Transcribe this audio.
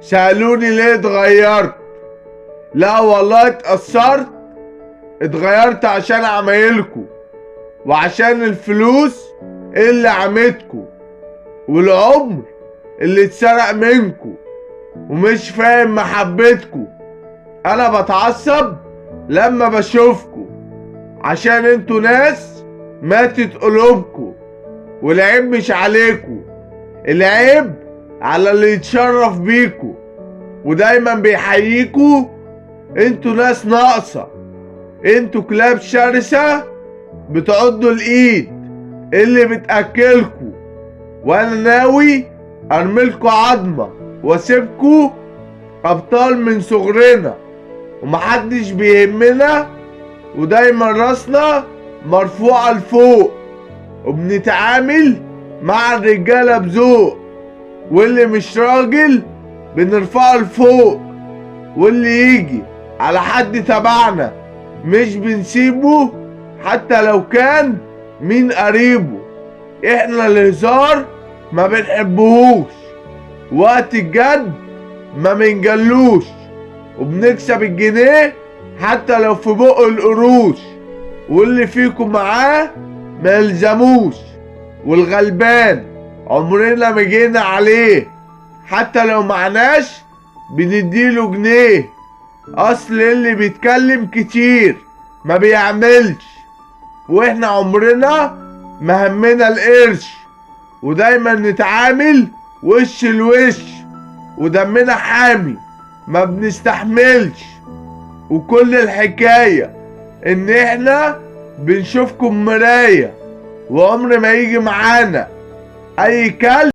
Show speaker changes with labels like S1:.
S1: سألوني ليه اتغيرت. لا والله اتغيرت عشان عمايلكوا وعشان الفلوس اللي عمتكوا والعمر اللي اتسرق منكوا ومش فاهم محبتكوا. انا بتعصب لما بشوفكوا عشان انتوا ناس ماتت قلوبكوا، والعيب مش عليكوا، العيب على اللي يتشرف بيكوا ودايما بيحييكوا. انتوا ناس ناقصة، انتوا كلاب شرسة بتعضوا الايد اللي بتاكلكوا، وانا ناوي ارملكوا عظمة واسيبكوا ابطال من صغرنا ومحدش بيهمنا، ودايما راسنا مرفوعة لفوق وبنتعامل مع الرجالة بذوق، واللي مش راجل بنرفعه لفوق، واللي يجي على حد تبعنا مش بنسيبه حتى لو كان مين قريبه. احنا الهزار ما بنحبهوش، وقت الجد ما بنجلوش، وبنكسب الجنيه حتى لو في بق القروش، واللي فيكم معاه ما يلزموش، والغلبان عمرنا ما جينا عليه حتى لو معناش بنديله جنيه. اصل اللي بيتكلم كتير ما بيعملش، واحنا عمرنا ما همنا القرش، ودايما نتعامل وش الوش، ودمنا حامي ما بنستحملش. وكل الحكاية ان احنا بنشوفكم مراية، وعمر ما يجي معانا اي كلب